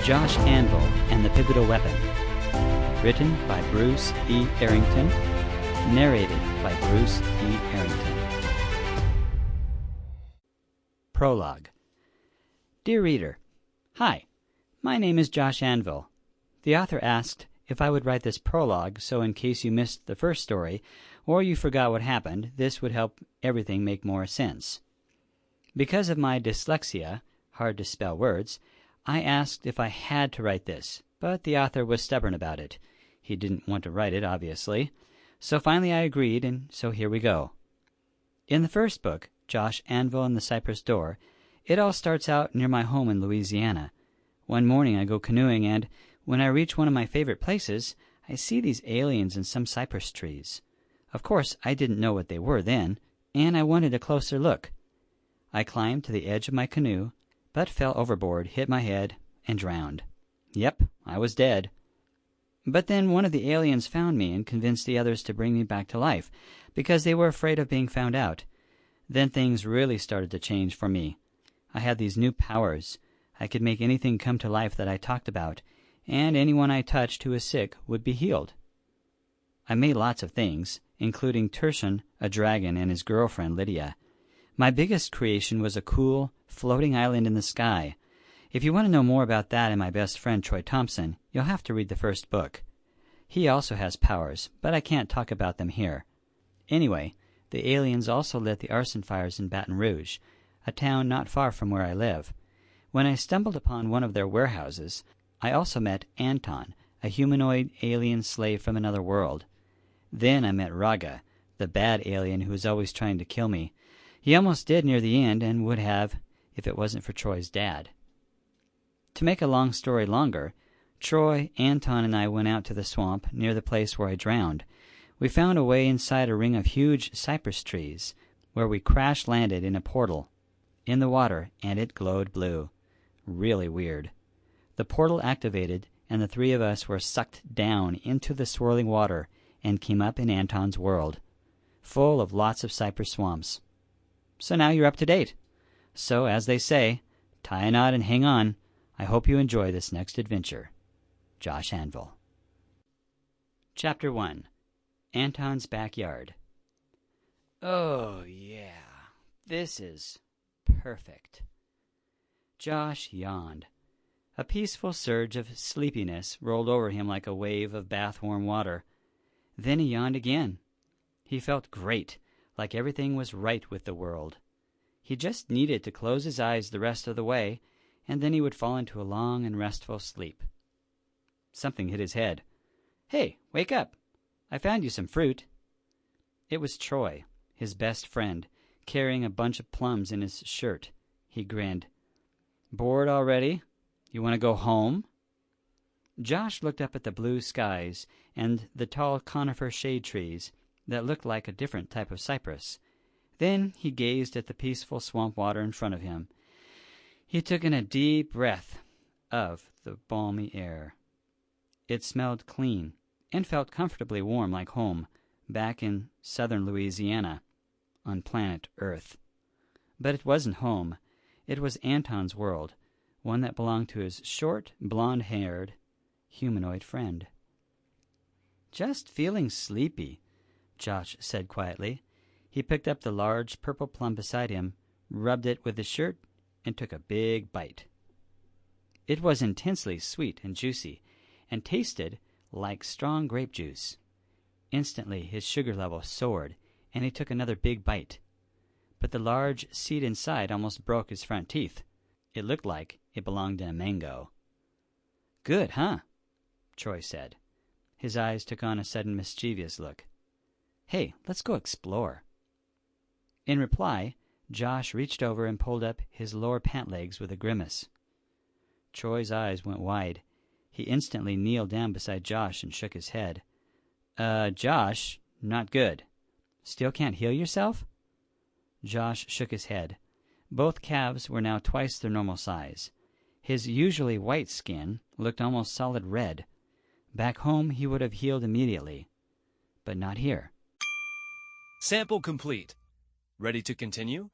Josh Anvil and the Pivotal Weapon. Written by Bruce E. Arrington. Narrated by Bruce E. Arrington. Prologue. Dear Reader, Hi, my name is Josh Anvil. The author asked if I would write this prologue so in case you missed the first story or you forgot what happened, this would help everything make more sense. Because of my dyslexia, hard to spell words, I asked if I had to write this, but the author was stubborn about it. He didn't want to write it, obviously. So finally I agreed, and so here we go. In the first book, Josh Anvil and the Cypress Door, it all starts out near my home in Louisiana. One morning I go canoeing, and when I reach one of my favorite places, I see these aliens in some cypress trees. Of course, I didn't know what they were then, and I wanted a closer look. I climbed to the edge of my canoe, but fell overboard, hit my head, and drowned. Yep, I was dead. But then one of the aliens found me and convinced the others to bring me back to life, because they were afraid of being found out. Then things really started to change for me. I had these new powers. I could make anything come to life that I talked about, and anyone I touched who was sick would be healed. I made lots of things, including Tertian, a dragon, and his girlfriend Lydia. My biggest creation was a cool, floating island in the sky. If you want to know more about that and my best friend Troy Thompson, you'll have to read the first book. He also has powers, but I can't talk about them here. Anyway, the aliens also lit the arson fires in Baton Rouge, a town not far from where I live. When I stumbled upon one of their warehouses, I also met Anton, a humanoid alien slave from another world. Then I met Raga, the bad alien who was always trying to kill me. He almost did near the end, and would have if it wasn't for Troy's dad. To make a long story longer, Troy, Anton, and I went out to the swamp near the place where I drowned. We found a way inside a ring of huge cypress trees, where we crash-landed in a portal in the water, and it glowed blue. Really weird. The portal activated, and the three of us were sucked down into the swirling water and came up in Anton's world, full of lots of cypress swamps. So now you're up to date. So, as they say, tie a knot and hang on. I hope you enjoy this next adventure. Josh Anvil. Chapter 1. Anton's Backyard. Oh, yeah. This is perfect. Josh yawned. A peaceful surge of sleepiness rolled over him like a wave of bath-warm water. Then he yawned again. He felt great, like everything was right with the world. He just needed to close his eyes the rest of the way, and then he would fall into a long and restful sleep. Something hit his head. "Hey, wake up! I found you some fruit." It was Troy, his best friend, carrying a bunch of plums in his shirt. He grinned. "Bored already? You want to go home?" Josh looked up at the blue skies and the tall conifer shade trees that looked like a different type of cypress. Then he gazed at the peaceful swamp water in front of him. He took in a deep breath of the balmy air. It smelled clean and felt comfortably warm like home, back in southern Louisiana, on planet Earth. But it wasn't home. It was Anton's world, one that belonged to his short, blonde-haired, humanoid friend. "Just feeling sleepy," Josh said quietly. He picked up the large purple plum beside him, rubbed it with his shirt, and took a big bite. It was intensely sweet and juicy, and tasted like strong grape juice. Instantly his sugar level soared, and he took another big bite. But the large seed inside almost broke his front teeth. It looked like it belonged in a mango. "Good, huh?" Troy said. His eyes took on a sudden mischievous look. "Hey, let's go explore." In reply, Josh reached over and pulled up his lower pant legs with a grimace. Troy's eyes went wide. He instantly kneeled down beside Josh and shook his head. Josh, not good. Still can't heal yourself?" Josh shook his head. Both calves were now twice their normal size. His usually white skin looked almost solid red. Back home he would have healed immediately. But not here. Sample complete. Ready to continue?